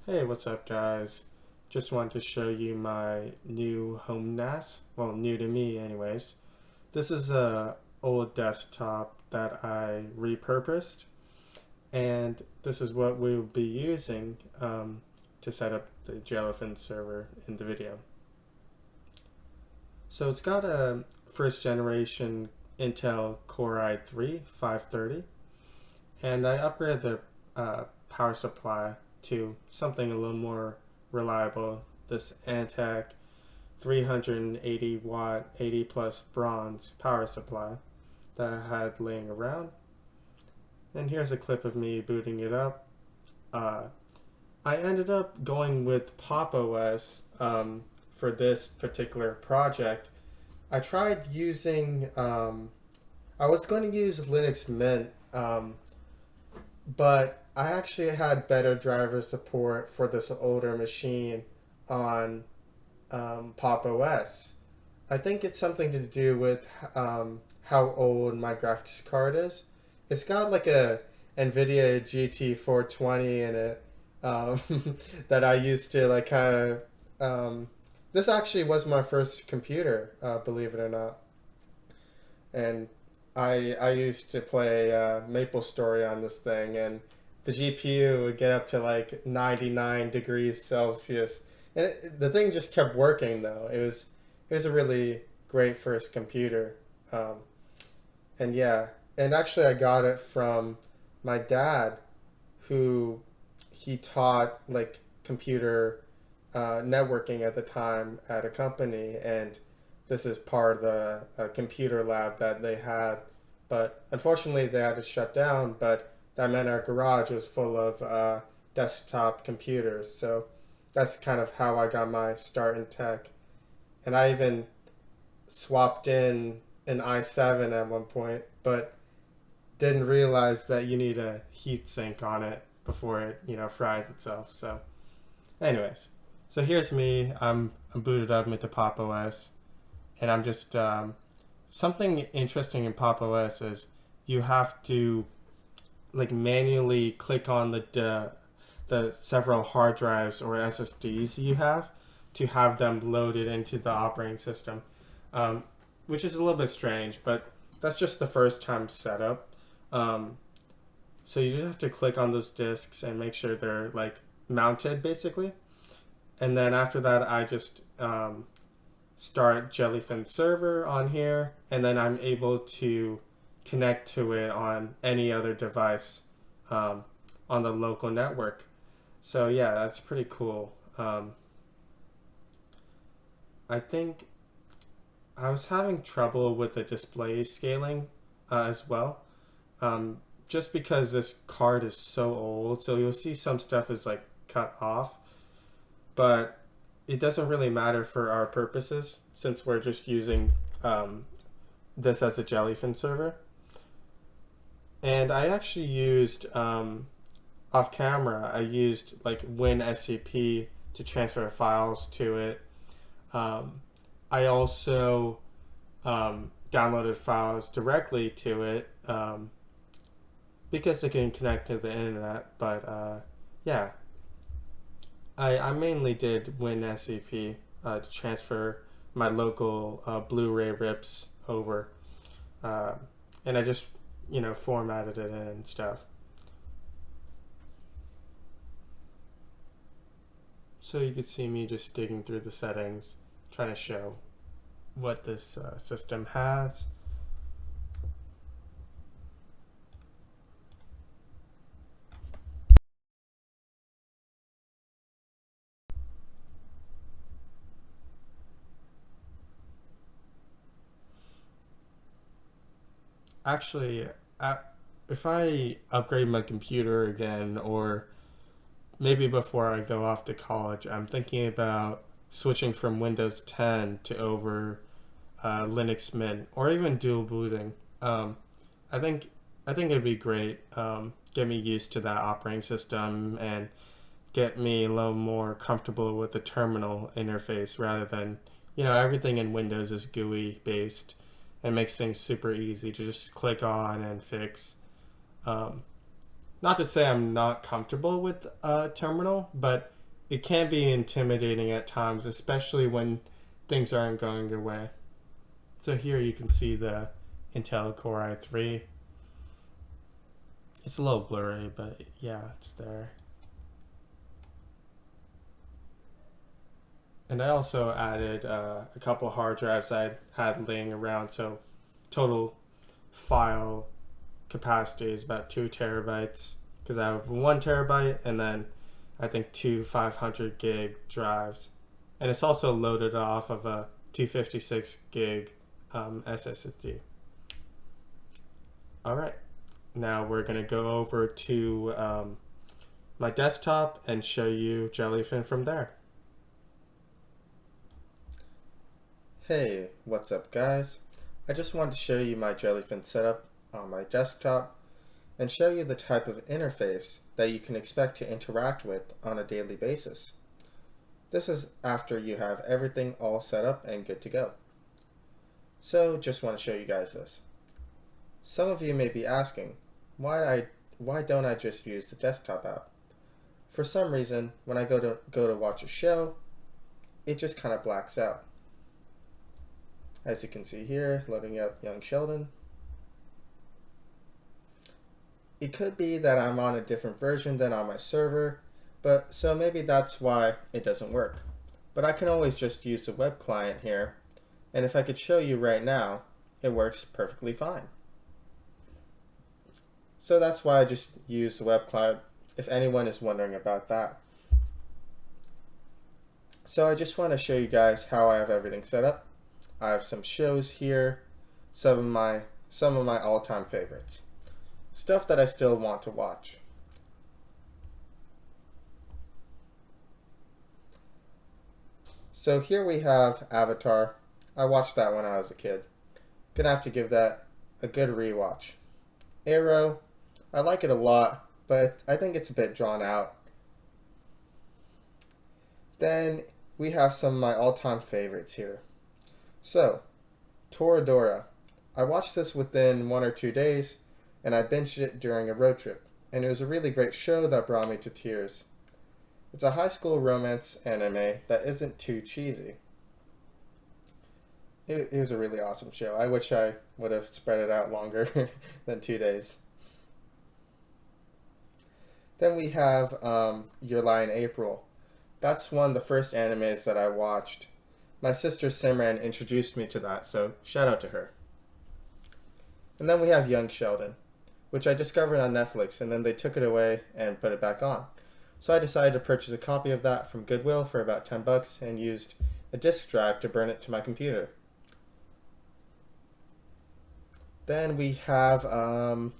Hey, what's up guys? Just wanted to show you my new HomeNAS. Well, new to me anyways. This is a old desktop that I repurposed, and this is what we'll be using to set up the Jellyfin server in the video. So it's got a first generation Intel Core i3 530, and I upgraded the power supply to something a little more reliable. This Antec 380 watt 80 plus bronze power supply that I had laying around. And here's a clip of me booting it up. I ended up going with Pop! OS for this particular project. I tried using, I was going to use Linux Mint, but I actually had better driver support for this older machine on Pop! OS. I think it's something to do with how old my graphics card is. It's got like a Nvidia GT420 in it um, that I used to like kind of. This actually was my first computer, believe it or not, and I used to play Maple Story on this thing, and the GPU would get up to like 99 degrees Celsius. And the thing just kept working though. It was a really great first computer, and yeah, and actually I got it from my dad, who he taught like computer networking at the time at a company, and this is part of the computer lab that they had. But unfortunately, they had to shut down. But that meant our garage was full of desktop computers. So that's kind of how I got my start in tech. And I even swapped in an i7 at one point, but didn't realize that you need a heat sink on it before it, fries itself. So, anyways, so here's me. I'm booted up into Pop! OS, and I'm just something interesting in Pop! OS is you have to like manually click on the several hard drives or SSDs you have to have them loaded into the operating system, which is a little bit strange, but that's just the first time setup. So you just have to click on those disks and make sure they're like mounted basically. And then after that, I just start Jellyfin server on here, and then I'm able to connect to it on any other device on the local network. So yeah, that's pretty cool. I think I was having trouble with the display scaling as well, just because this card is so old. So you'll see some stuff is like cut off, but it doesn't really matter for our purposes since we're just using this as a Jellyfin server. And I actually used off camera. I used like WinSCP to transfer files to it. I also downloaded files directly to it because it can connect to the internet. But yeah, I mainly did WinSCP to transfer my local Blu-ray rips over, and I just formatted it in and stuff. So you could see me just digging through the settings, trying to show what this system has. Actually, if I upgrade my computer again, or maybe before I go off to college, I'm thinking about switching from Windows 10 to over Linux Mint, or even dual booting. I think I think it'd be great. Get me used to that operating system and get me a little more comfortable with the terminal interface rather than everything in Windows is GUI based and makes things super easy to just click on and fix. Um, Not to say I'm not comfortable with terminal, but it can be intimidating at times, especially when things aren't going your way. So here you can see the Intel Core i3. It's a little blurry, but yeah, it's there. And I also added a couple hard drives I had laying around, so total file capacity is about 2 terabytes, because I have 1 terabyte and then I think 2 500 gig drives. And it's also loaded off of a 256 gig SSD. Alright, now we're going to go over to my desktop and show you Jellyfin from there. Hey, what's up guys? I just wanted to show you my Jellyfin setup on my desktop and show you the type of interface that you can expect to interact with on a daily basis. This is after you have everything all set up and good to go. So just want to show you guys this. Some of you may be asking, why don't I just use the desktop app? For some reason, when I go to watch a show, it just kind of blacks out. As you can see here, loading up Young Sheldon. It could be that I'm on a different version than on my server, but so maybe that's why it doesn't work. But I can always just use the web client here, and if I could show you right now, it works perfectly fine. So that's why I just use the web client, if anyone is wondering about that. So I just want to show you guys how I have everything set up. I have some shows here, some of my all-time favorites. Stuff that I still want to watch. So here we have Avatar. I watched that when I was a kid. Gonna have to give that a good rewatch. Arrow, I like it a lot, but I think it's a bit drawn out. Then we have some of my all-time favorites here. So, Toradora. I watched this within 1 or 2 days, and I binged it during a road trip, and it was a really great show that brought me to tears. It's a high school romance anime that isn't too cheesy. It was a really awesome show. I wish I would have spread it out longer than 2 days. Then we have Your Lie in April. That's one of the first animes that I watched. My sister Simran introduced me to that, so shout out to her. And then we have Young Sheldon, which I discovered on Netflix, and then they took it away and put it back on. So I decided to purchase a copy of that from Goodwill for about $10 and used a disk drive to burn it to my computer. Then we have, Sword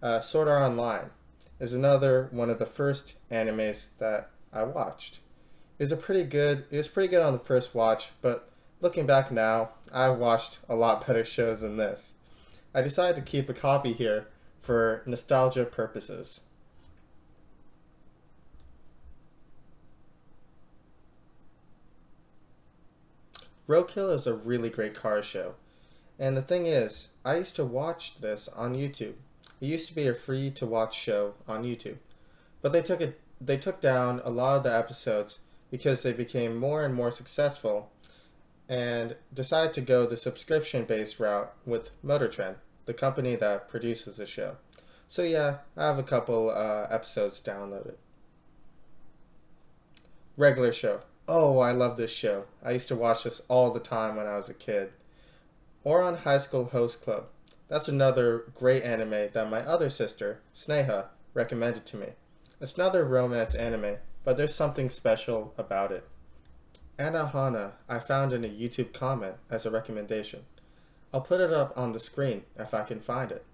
Art Online is another one of the first animes that I watched. It was pretty good on the first watch, but looking back now, I've watched a lot better shows than this. I decided to keep a copy here for nostalgia purposes. Roadkill is a really great car show. And the thing is, I used to watch this on YouTube. It used to be a free to watch show on YouTube. But they took down a lot of the episodes because they became more and more successful and decided to go the subscription-based route with Motor Trend, the company that produces the show. So yeah, I have a couple episodes downloaded. Regular Show. Oh, I love this show. I used to watch this all the time when I was a kid. Or on High School Host Club. That's another great anime that my other sister, Sneha, recommended to me. It's another romance anime, but there's something special about it. Anohana I found in a YouTube comment as a recommendation. I'll put it up on the screen if I can find it.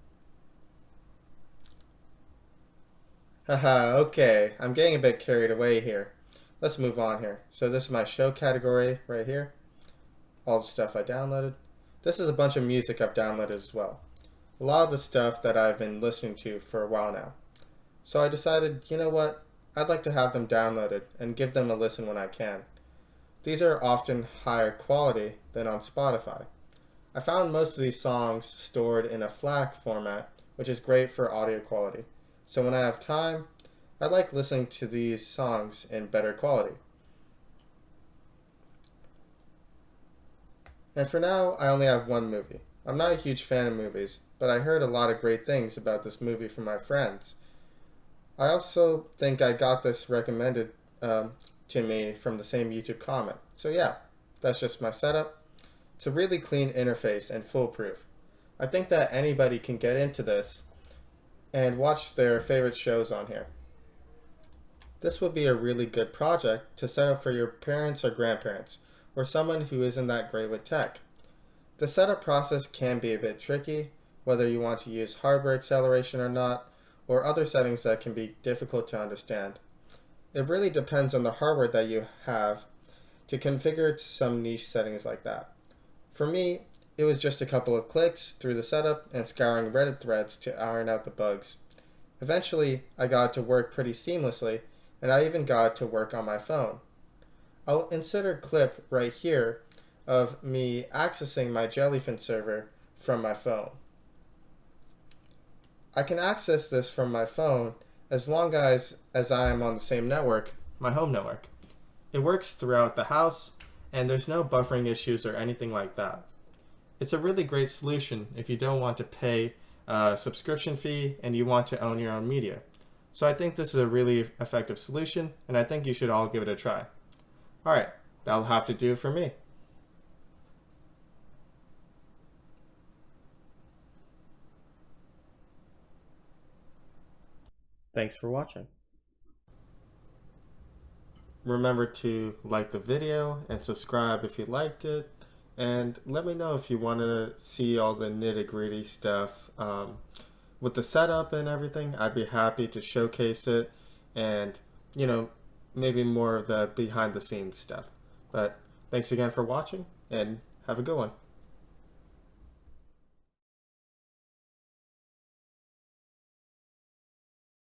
Haha, okay, I'm getting a bit carried away here. Let's move on here. So this is my show category right here. All the stuff I downloaded. This is a bunch of music I've downloaded as well. A lot of the stuff that I've been listening to for a while now. So I decided, you know what? I'd like to have them downloaded and give them a listen when I can. These are often higher quality than on Spotify. I found most of these songs stored in a FLAC format, which is great for audio quality. So when I have time, I like listening to these songs in better quality. And for now, I only have one movie. I'm not a huge fan of movies, but I heard a lot of great things about this movie from my friends. I also think I got this recommended to me from the same YouTube comment. So yeah, that's just my setup. It's a really clean interface and foolproof. I think that anybody can get into this and watch their favorite shows on here. This would be a really good project to set up for your parents or grandparents, or someone who isn't that great with tech. The setup process can be a bit tricky, whether you want to use hardware acceleration or not, or other settings that can be difficult to understand. It really depends on the hardware that you have to configure some niche settings like that. For me, it was just a couple of clicks through the setup and scouring Reddit threads to iron out the bugs. Eventually, I got it to work pretty seamlessly, and I even got it to work on my phone. I'll insert a clip right here of me accessing my Jellyfin server from my phone. I can access this from my phone as long as I am on the same network, my home network. It works throughout the house, and there's no buffering issues or anything like that. It's a really great solution if you don't want to pay a subscription fee and you want to own your own media. So I think this is a really effective solution, and I think you should all give it a try. Alright, that'll have to do it for me. Thanks for watching. Remember to like the video and subscribe if you liked it, and let me know if you want to see all the nitty-gritty stuff with the setup and everything. I'd be happy to showcase it, and maybe more of the behind the scenes stuff. But thanks again for watching, and have a good one.